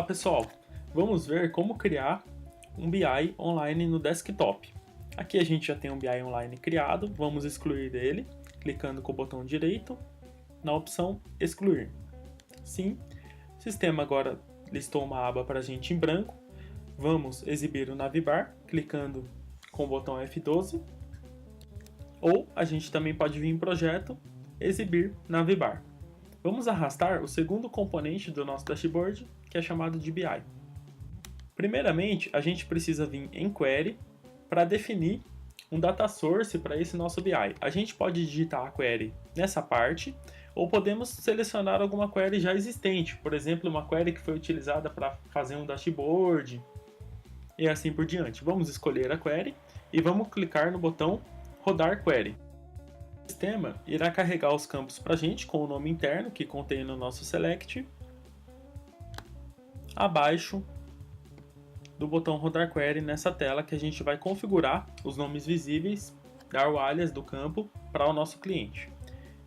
pessoal, vamos ver como criar um BI online no desktop. Aqui a gente já tem um BI online criado, vamos excluir ele, clicando com o botão direito na opção excluir. Sim, o sistema agora listou uma aba para a gente em branco, vamos exibir o navbar, clicando com o botão F12, ou a gente também pode vir em projeto, exibir navbar. Vamos arrastar o segundo componente do nosso dashboard, que é chamado de BI. Primeiramente, a gente precisa vir em Query para definir um data source para esse nosso BI. A gente pode digitar a query nessa parte, ou podemos selecionar alguma query já existente, por exemplo, uma query que foi utilizada para fazer um dashboard, e assim por diante. Vamos escolher a query e vamos clicar no botão Rodar Query. O sistema irá carregar os campos para a gente com o nome interno que contém no nosso select, abaixo do botão Rodar Query nessa tela que a gente vai configurar os nomes visíveis, dar o alias do campo para o nosso cliente.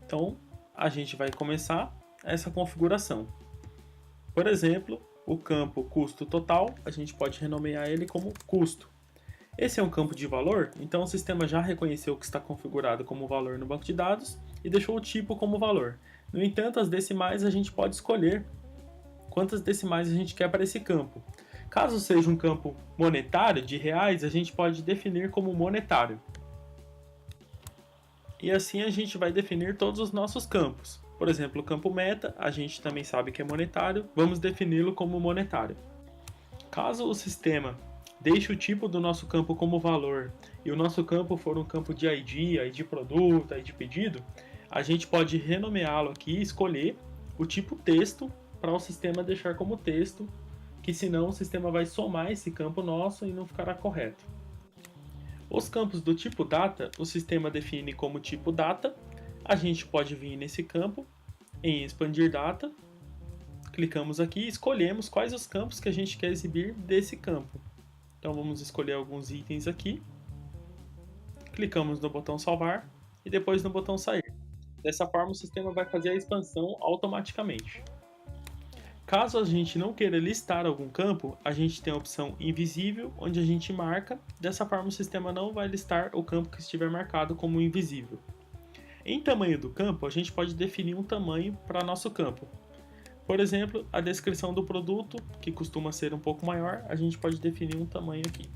Então a gente vai começar essa configuração. Por exemplo, o campo custo total, a gente pode renomear ele como custo. Esse é um campo de valor, então o sistema já reconheceu que está configurado como valor no banco de dados e deixou o tipo como valor. No entanto, as decimais a gente pode escolher quantas decimais a gente quer para esse campo. Caso seja um campo monetário, de reais, a gente pode definir como monetário. E assim a gente vai definir todos os nossos campos. Por exemplo, o campo meta, a gente também sabe que é monetário, vamos defini-lo como monetário. Caso o sistema deixe o tipo do nosso campo como valor e o nosso campo for um campo de ID produto, ID pedido, a gente pode renomeá-lo aqui e escolher o tipo texto para o sistema deixar como texto, que senão o sistema vai somar esse campo nosso e não ficará correto. Os campos do tipo data, o sistema define como tipo data, a gente pode vir nesse campo, em expandir data, clicamos aqui e escolhemos quais os campos que a gente quer exibir desse campo. Então vamos escolher alguns itens aqui, clicamos no botão salvar e depois no botão sair. Dessa forma o sistema vai fazer a expansão automaticamente. Caso a gente não queira listar algum campo, a gente tem a opção invisível, onde a gente marca, dessa forma o sistema não vai listar o campo que estiver marcado como invisível. Em tamanho do campo, a gente pode definir um tamanho para nosso campo. Por exemplo, a descrição do produto, que costuma ser um pouco maior, a gente pode definir um tamanho aqui.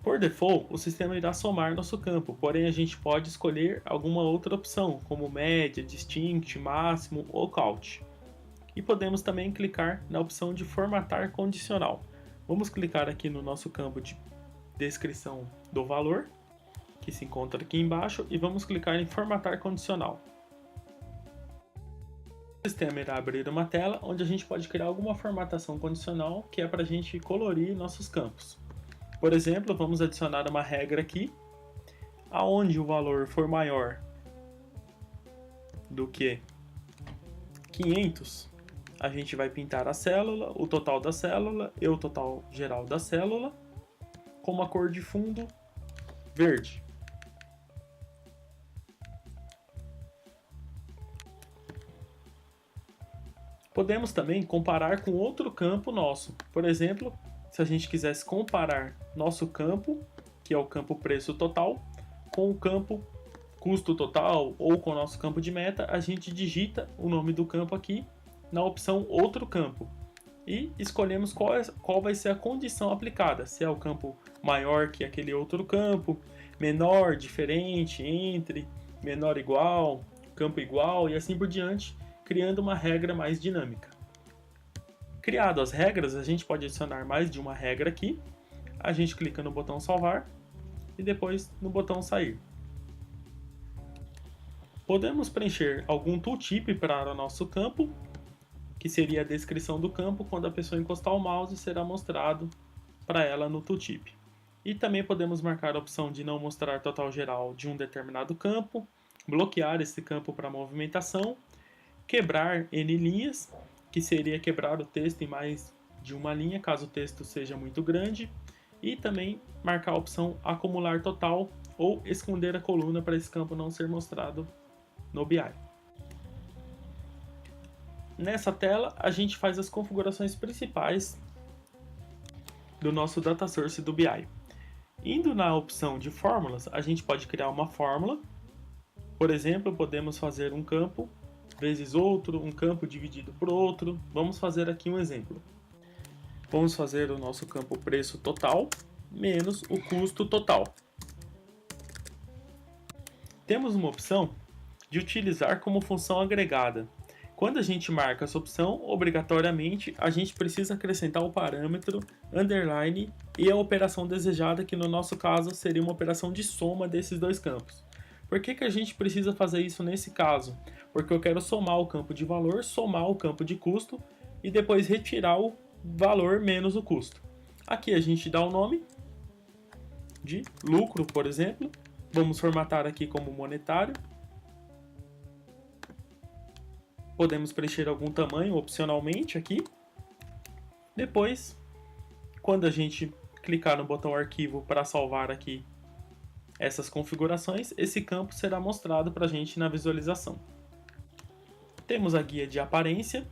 Por default, o sistema irá somar nosso campo, porém a gente pode escolher alguma outra opção, como média, distinct, máximo ou count. E podemos também clicar na opção de formatar condicional. Vamos clicar aqui no nosso campo de descrição do valor, que se encontra aqui embaixo, e vamos clicar em formatar condicional. O sistema irá abrir uma tela onde a gente pode criar alguma formatação condicional que é para a gente colorir nossos campos. Por exemplo, vamos adicionar uma regra aqui, aonde o valor for maior do que 500, a gente vai pintar a célula, o total da célula e o total geral da célula com uma cor de fundo verde. Podemos também comparar com outro campo nosso. Por exemplo, se a gente quisesse comparar nosso campo, que é o campo preço total, com o campo custo total ou com o nosso campo de meta, a gente digita o nome do campo aqui na opção outro campo e escolhemos qual vai ser a condição aplicada, se é o campo maior que aquele outro campo, menor, diferente, entre, menor igual, campo igual e assim por diante, criando uma regra mais dinâmica. Criado as regras, a gente pode adicionar mais de uma regra aqui, a gente clica no botão salvar e depois no botão sair. Podemos preencher algum tooltip para o nosso campo, que seria a descrição do campo. Quando a pessoa encostar o mouse, será mostrado para ela no tooltip. E também podemos marcar a opção de não mostrar total geral de um determinado campo, bloquear esse campo para movimentação, quebrar N linhas, que seria quebrar o texto em mais de uma linha, caso o texto seja muito grande, e também marcar a opção acumular total ou esconder a coluna para esse campo não ser mostrado no BI. Nessa tela, a gente faz as configurações principais do nosso data source do BI. Indo na opção de fórmulas, a gente pode criar uma fórmula. Por exemplo, podemos fazer um campo vezes outro, um campo dividido por outro. Vamos fazer aqui um exemplo. Vamos fazer o nosso campo preço total menos o custo total. Temos uma opção de utilizar como função agregada. Quando a gente marca essa opção, obrigatoriamente a gente precisa acrescentar o parâmetro underline e a operação desejada, que no nosso caso seria uma operação de soma desses dois campos. Por que a gente precisa fazer isso nesse caso? Porque eu quero somar o campo de valor, somar o campo de custo e depois retirar o valor menos o custo. Aqui a gente dá o nome de lucro, por exemplo. Vamos formatar aqui como monetário. Podemos preencher algum tamanho opcionalmente aqui. Depois, quando a gente clicar no botão arquivo para salvar aqui essas configurações, esse campo será mostrado para a gente na visualização. Temos a guia de aparência,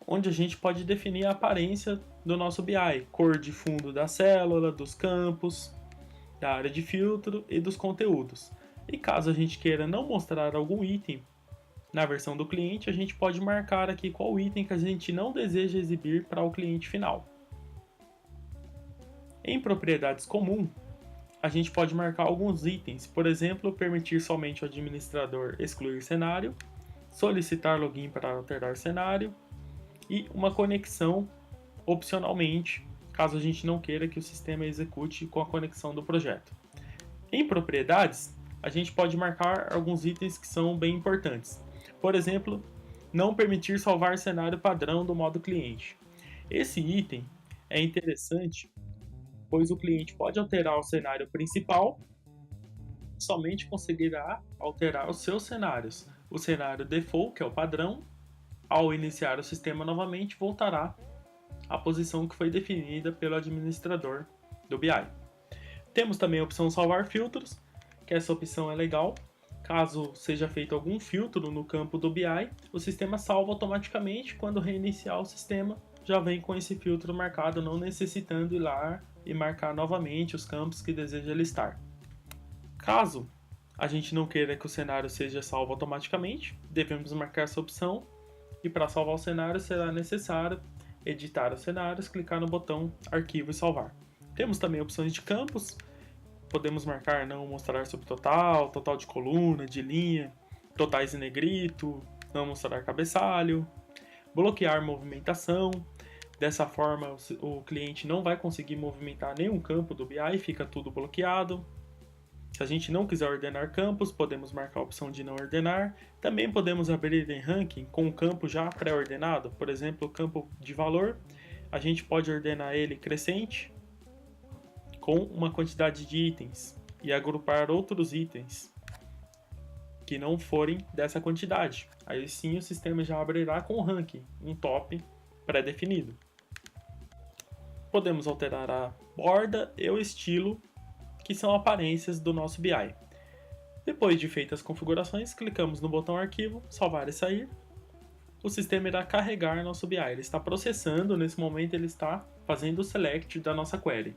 onde a gente pode definir a aparência do nosso BI, cor de fundo da célula, dos campos, da área de filtro e dos conteúdos. E caso a gente queira não mostrar algum item na versão do cliente, a gente pode marcar aqui qual item que a gente não deseja exibir para o cliente final. Em propriedades comum, a gente pode marcar alguns itens, por exemplo, permitir somente o administrador excluir cenário, solicitar login para alterar cenário e uma conexão opcionalmente, caso a gente não queira que o sistema execute com a conexão do projeto. Em propriedades, a gente pode marcar alguns itens que são bem importantes. Por exemplo, não permitir salvar cenário padrão do modo cliente. Esse item é interessante, pois o cliente pode alterar o cenário principal, somente conseguirá alterar os seus cenários. O cenário default, que é o padrão, ao iniciar o sistema novamente, voltará à posição que foi definida pelo administrador do BI. Temos também a opção salvar filtros, que essa opção é legal. Caso seja feito algum filtro no campo do BI, o sistema salva automaticamente. Quando reiniciar o sistema, já vem com esse filtro marcado, não necessitando ir lá e marcar novamente os campos que deseja listar. Caso a gente não queira que o cenário seja salvo automaticamente, devemos marcar essa opção, e para salvar o cenário será necessário editar os cenários, clicar no botão arquivo e salvar. Temos também opções de campos. Podemos marcar não mostrar subtotal, total de coluna, de linha, totais em negrito, não mostrar cabeçalho, bloquear movimentação. Dessa forma, o cliente não vai conseguir movimentar nenhum campo do BI, fica tudo bloqueado. Se a gente não quiser ordenar campos, podemos marcar a opção de não ordenar. Também podemos abrir em ranking com um campo já pré-ordenado, por exemplo, o campo de valor. A gente pode ordenar ele crescente, com uma quantidade de itens, e agrupar outros itens que não forem dessa quantidade. Aí sim o sistema já abrirá com o ranking, um top pré-definido. Podemos alterar a borda e o estilo, que são aparências do nosso BI. Depois de feitas as configurações, clicamos no botão arquivo, salvar e sair. O sistema irá carregar nosso BI. Ele está processando, nesse momento ele está fazendo o select da nossa query.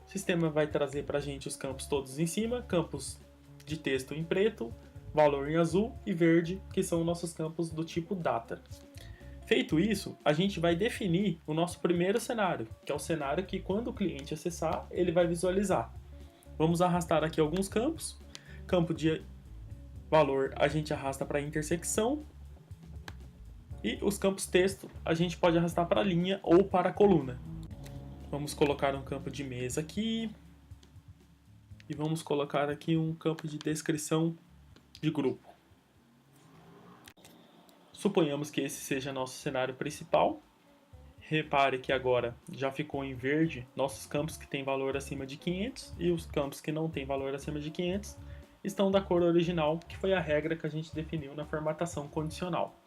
O sistema vai trazer para a gente os campos todos em cima, campos de texto em preto, valor em azul e verde, que são nossos campos do tipo data. Feito isso, a gente vai definir o nosso primeiro cenário, que é o cenário que quando o cliente acessar, ele vai visualizar. Vamos arrastar aqui alguns campos. Campo de valor a gente arrasta para a intersecção, e os campos texto a gente pode arrastar para a linha ou para a coluna. Vamos colocar um campo de mesa aqui. E vamos colocar aqui um campo de descrição de grupo. Suponhamos que esse seja nosso cenário principal. Repare que agora já ficou em verde nossos campos que têm valor acima de 500 e os campos que não têm valor acima de 500 estão da cor original, que foi a regra que a gente definiu na formatação condicional.